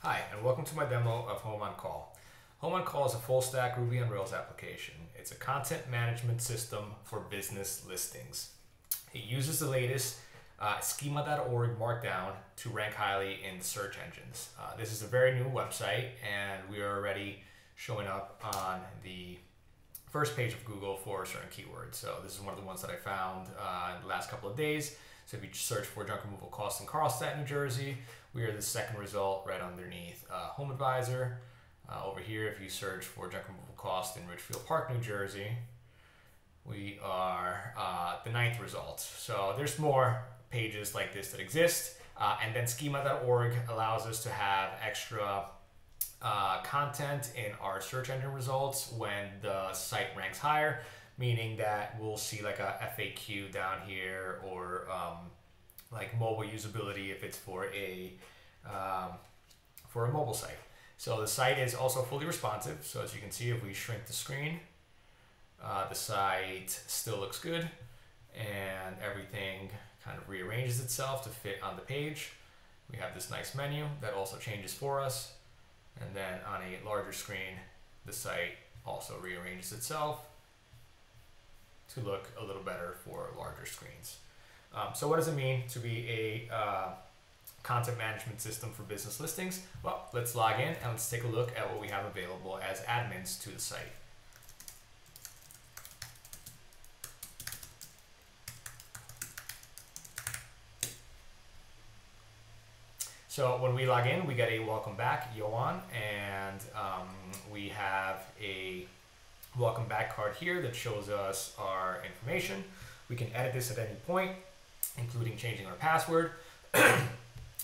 Hi, and welcome to my demo of Home on Call. Home on Call is a full-stack Ruby on Rails application. It's a content management system for business listings. It uses the latest schema.org markdown to rank highly in the search engines. This is a very new website, and we are already showing up on the first page of Google for certain keywords. So this is one of the ones that I found in the last couple of days. So if you search for junk removal costs in Carlstadt, New Jersey, we are the second result right underneath Home Advisor. Over here, if you search for junk removal cost in Ridgefield Park, New Jersey, we are the ninth result. So there's more pages like this that exist. And then schema.org allows us to have extra content in our search engine results when the site ranks higher, meaning that we'll see like a FAQ down here, or like mobile usability if it's for a mobile site. So the site is also fully responsive. So as you can see, if we shrink the screen, the site still looks good, and everything kind of rearranges itself to fit on the page. We have this nice menu that also changes for us. And then on a larger screen, the site also rearranges itself to look a little better for larger screens. So what does it mean to be a content management system for business listings? Well, let's log in and let's take a look at what we have available as admins to the site. So when we log in, we get a welcome back, Johan, and we have a welcome back card here that shows us our information. We can edit this at any point, including changing our password.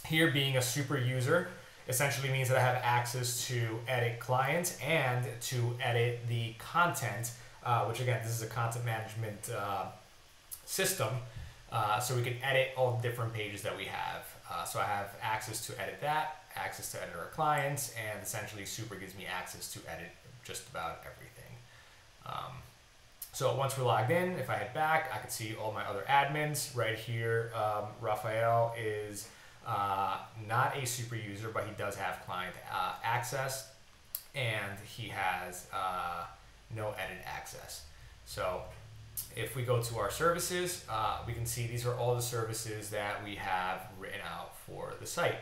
Here, being a super user essentially means that I have access to edit clients and to edit the content, which again, this is a content management system. So we can edit all the different pages that we have. So I have access to edit that, access to edit our clients, and essentially Super gives me access to edit just about everything. So once we're logged in, if I head back, I can see all my other admins right here. Raphael is not a super user, but he does have client access, and he has no edit access. So if we go to our services, we can see these are all the services that we have written out for the site.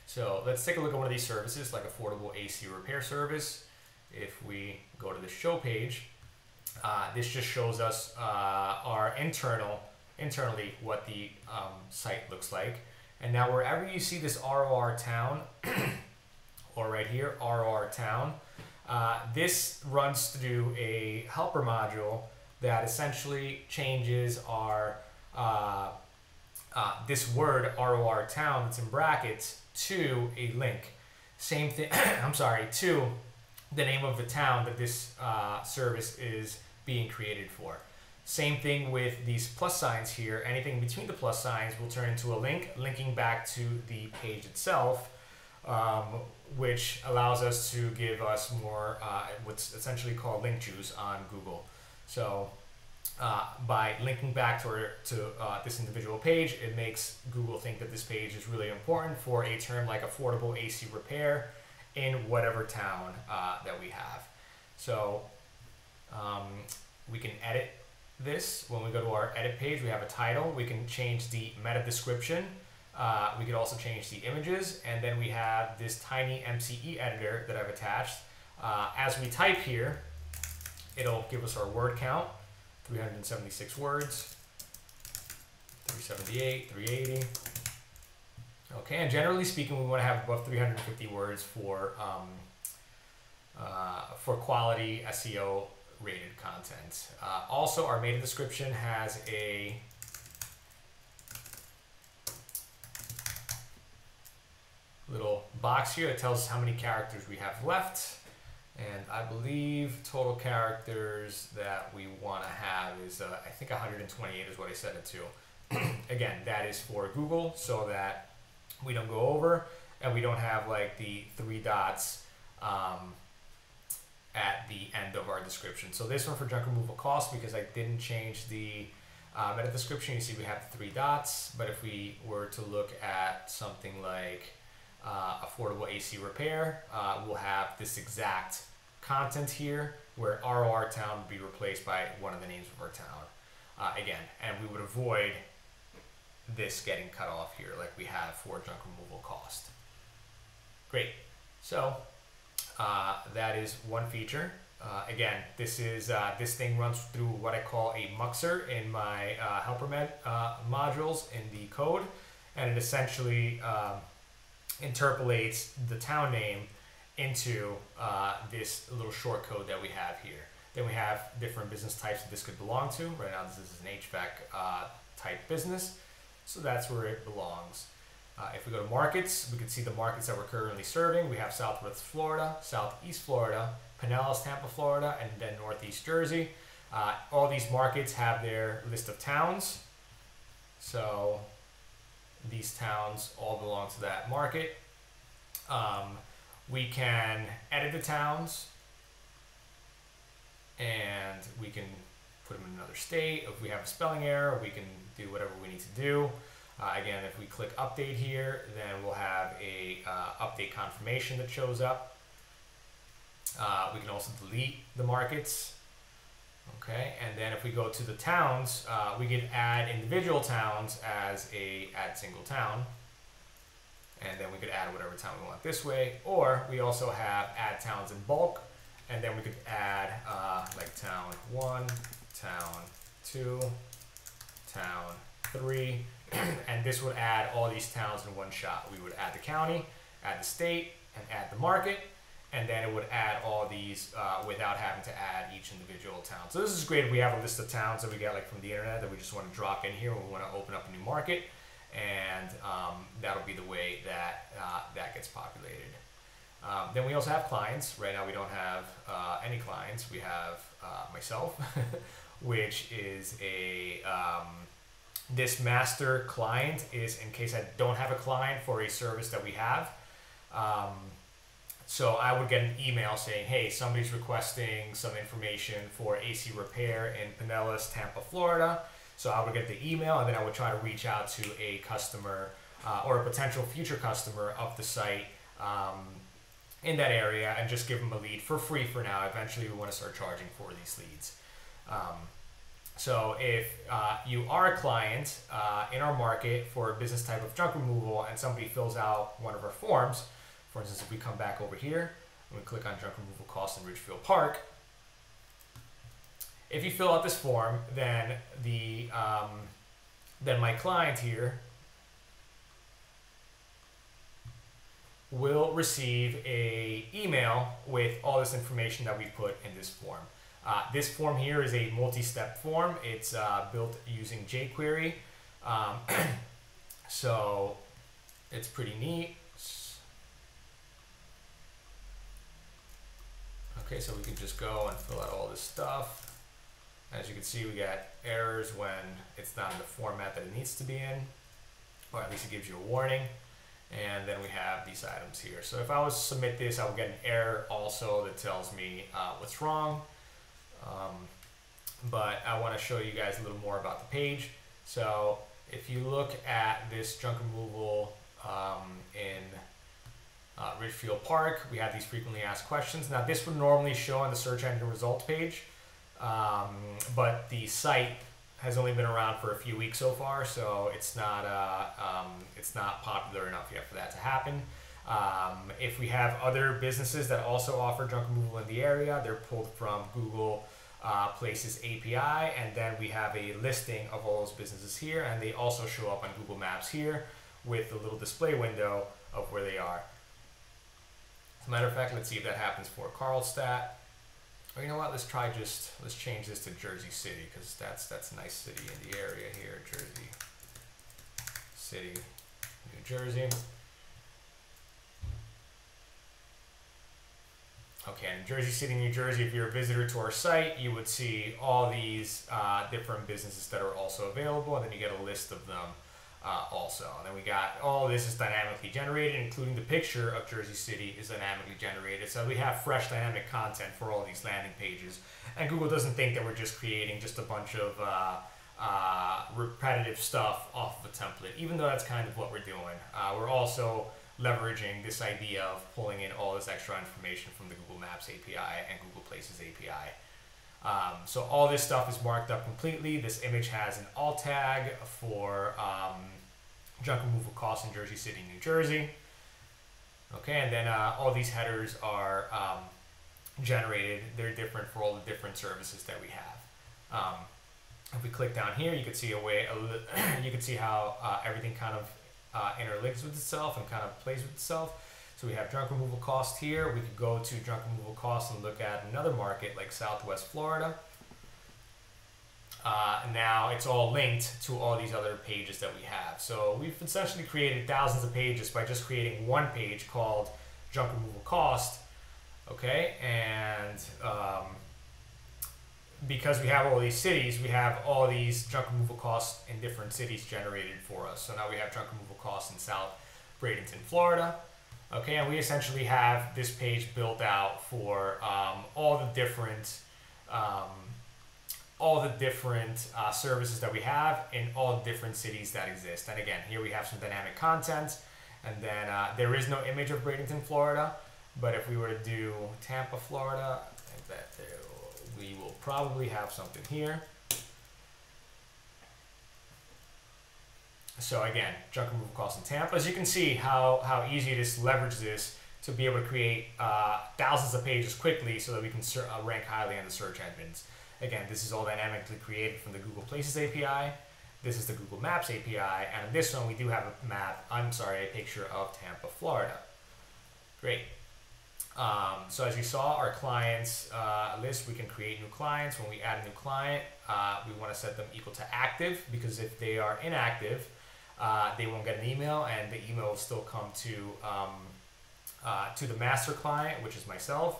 So let's take a look at one of these services, like affordable AC repair service. If we go to the show page, this just shows us our internally what the site looks like. And now wherever you see this ROR town, or right here, ROR town, this runs through a helper module that essentially changes our this word ROR town that's in brackets to a link. Same thing, I'm sorry, to the name of the town that this service is being created for. Same thing with these plus signs here. Anything between the plus signs will turn into a link, linking back to the page itself, which allows us to give us more what's essentially called link juice on Google. So by linking back to this individual page, it makes Google think that this page is really important for a term like affordable AC repair in whatever town that we have. So we can edit this. When we go to our edit page, we have a title. We can change the meta description. We could also change the images, and then we have this tiny MCE editor that I've attached. As we type here, it'll give us our word count, 376 words, 378, 380. Okay, and generally speaking, we want to have above 350 words for quality SEO rated content. Also, our meta description has a little box here that tells us how many characters we have left. And I believe total characters that we want to have is, I think 128 is what I set it to. Again, that is for Google, so that we don't go over and we don't have like the 3 dots at the end of our description. So this one for junk removal cost, because I didn't change the meta description, you see we have 3 dots. But if we were to look at something like affordable AC repair, we'll have this exact content here where ROR town would be replaced by one of the names of our town. Again, and we would avoid this getting cut off here like we have for junk removal cost. Great. So that is one feature. Again, this thing runs through what I call a muxer in my helper modules in the code, and it essentially interpolates the town name into this little short code that we have here. Then we have different business types that this could belong to. Right now, this is an HVAC type business, so that's where it belongs. If we go to markets, we can see the markets that we're currently serving. We have Southwest Florida, Southeast Florida, Pinellas, Tampa, Florida, and then Northeast Jersey. All these markets have their list of towns. So these towns all belong to that market. We can edit the towns, and we can put them in another state. If we have a spelling error, we can do whatever we need to do. Again, if we click update here, then we'll have a update confirmation that shows up. We can also delete the markets. Okay, and then if we go to the towns, we can add individual towns as a add single town. And then we could add whatever town we want this way. Or we also have add towns in bulk. And then we could add like town 1, town 2, town 3. And this would add all these towns in one shot. We would add the county, add the state, and add the market. And then it would add all these without having to add each individual town. So this is great if we have a list of towns that we get like from the internet that we just want to drop in here when we want to open up a new market. And that'll be the way that that gets populated. Then we also have clients. Right now we don't have any clients. We have myself, which is a... this master client is in case I don't have a client for a service that we have. So I would get an email saying, hey, somebody's requesting some information for AC repair in Pinellas, Tampa, Florida. So I would get the email, and then I would try to reach out to a customer or a potential future customer of the site in that area and just give them a lead for free for now. Eventually we want to start charging for these leads. So if you are a client in our market for a business type of junk removal and somebody fills out one of our forms, for instance, if we come back over here and we click on junk removal costs in Ridgefield Park, if you fill out this form, then then my client here will receive a email with all this information that we put in this form. This form here is a multi-step form. It's built using jQuery, so it's pretty neat. Okay, so we can just go and fill out all this stuff. As you can see, we get errors when it's not in the format that it needs to be in, or at least it gives you a warning. And then we have these items here. So if I was to submit this, I would get an error also that tells me what's wrong. But I want to show you guys a little more about the page. So if you look at this junk removal in Ridgefield Park, we have these frequently asked questions. Now this would normally show on the search engine results page, but the site has only been around for a few weeks so far, so it's not popular enough yet for that to happen. If we have other businesses that also offer junk removal in the area, they're pulled from Google Places API, and then we have a listing of all those businesses here, and they also show up on Google Maps here with a little display window of where they are. As a matter of fact, let's see if that happens for Carlstadt. Or you know what? Let's change this to Jersey City, because that's a nice city in the area here. Jersey City, New Jersey. Okay, in Jersey City, New Jersey, if you're a visitor to our site, you would see all these different businesses that are also available, and then you get a list of them also. And then we got all this is dynamically generated, including the picture of Jersey City is dynamically generated. So we have fresh dynamic content for all these landing pages. And Google doesn't think that we're just creating just a bunch of repetitive stuff off of a template, even though that's kind of what we're doing. We're also leveraging this idea of pulling in all this extra information from the Google Maps API and Google Places API. So all this stuff is marked up completely. This image has an alt tag for junk removal costs in Jersey City, New Jersey. Okay, and then all these headers are generated. They're different for all the different services that we have. If we click down here, you can see you can see how everything kind of interlinks with itself and kind of plays with itself. So we have junk removal cost here. We could go to junk removal costs and look at another market like Southwest Florida. Now it's all linked to all these other pages that we have. So we've essentially created thousands of pages by just creating one page called junk removal cost. Okay, and because we have all these cities, we have all these junk removal costs in different cities generated for us. So now we have junk removal costs in South Bradenton, Florida. Okay, and we essentially have this page built out for all the different services that we have in all the different cities that exist. And again, here we have some dynamic content, and then there is no image of Bradenton, Florida. But if we were to do Tampa, Florida, I think that we will probably have something here. So again, junk removal costs in Tampa. As you can see how easy it is to leverage this to be able to create thousands of pages quickly so that we can rank highly on the search engines. Again, this is all dynamically created from the Google Places API. This is the Google Maps API. And in this one, we do have a picture of Tampa, Florida. Great. So as you saw, our clients list, we can create new clients. When we add a new client, we want to set them equal to active, because if they are inactive, they won't get an email, and the email will still come to the master client, which is myself.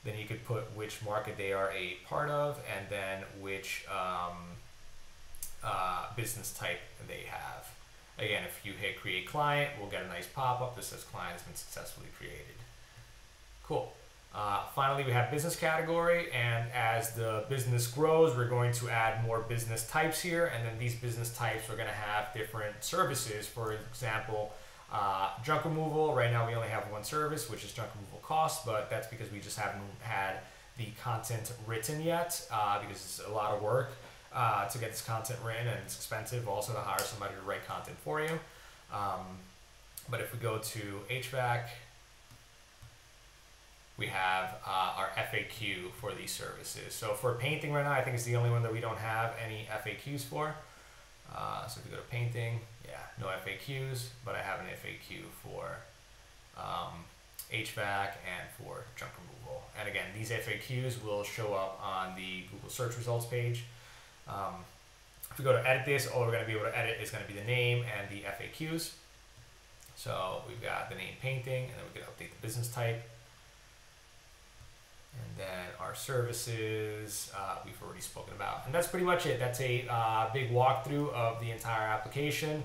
Then you could put which market they are a part of, and then which business type they have. Again, if you hit create client, we'll get a nice pop-up that says client has been successfully created. Cool. Finally, we have business category, and as the business grows, we're going to add more business types here, and then these business types are going to have different services. For example, junk removal. Right now we only have one service, which is junk removal costs, but that's because we just haven't had the content written yet, because it's a lot of work to get this content written, and it's expensive also to hire somebody to write content for you. But if we go to HVAC, we have our FAQ for these services. So for painting right now, I think it's the only one that we don't have any FAQs for. So if we go to painting, yeah, no FAQs, but I have an FAQ for HVAC and for junk removal. And again, these FAQs will show up on the Google search results page. If we go to edit this, all we're going to be able to edit is going to be the name and the FAQs. So we've got the name painting, and then we can update the business type. And then our services, we've already spoken about. And that's pretty much it. That's a big walkthrough of the entire application.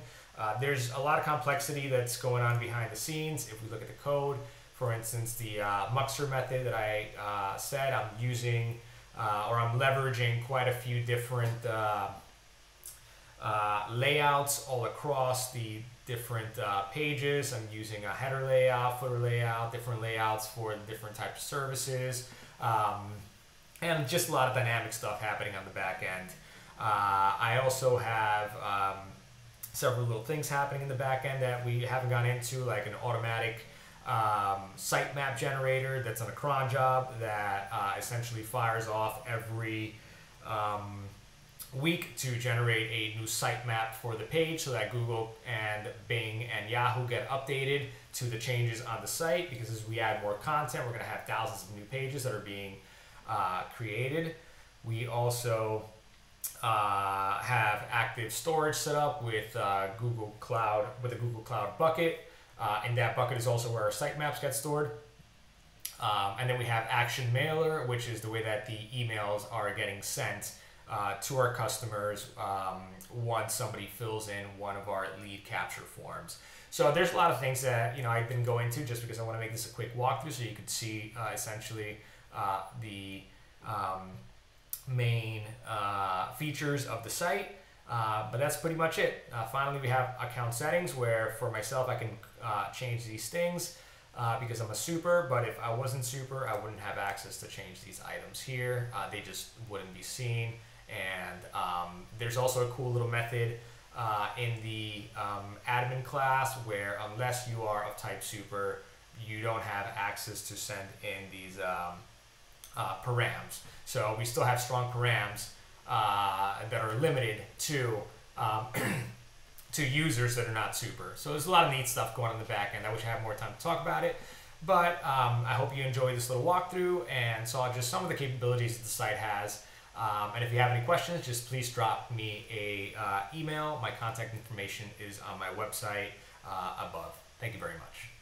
There's a lot of complexity that's going on behind the scenes. If we look at the code, for instance, the muxer method that I said, I'm using, or I'm leveraging quite a few different layouts all across the different pages. I'm using a header layout, footer layout, different layouts for different types of services, and just a lot of dynamic stuff happening on the back end. I also have several little things happening in the back end that we haven't gone into, like an automatic sitemap generator that's on a cron job that essentially fires off every week to generate a new sitemap for the page, so that Google and Bing and Yahoo get updated to the changes on the site, because as we add more content, we're going to have thousands of new pages that are being created. We also have active storage set up with Google Cloud, with a Google Cloud bucket, and that bucket is also where our sitemaps get stored. And then we have Action Mailer, which is the way that the emails are getting sent to our customers once somebody fills in one of our lead capture forms. So there's a lot of things that I didn't go into, just because I want to make this a quick walkthrough so you can see essentially the main features of the site. But that's pretty much it. Finally, we have account settings where for myself I can change these things because I'm a super, but if I wasn't super, I wouldn't have access to change these items here. They just wouldn't be seen. And there's also a cool little method in the admin class where unless you are of type super, you don't have access to send in these params. So we still have strong params that are limited to to users that are not super. So there's a lot of neat stuff going on in the back end. I wish I had more time to talk about it. But I hope you enjoyed this little walkthrough and saw just some of the capabilities that the site has. And if you have any questions, just please drop me a email. My contact information is on my website above. Thank you very much.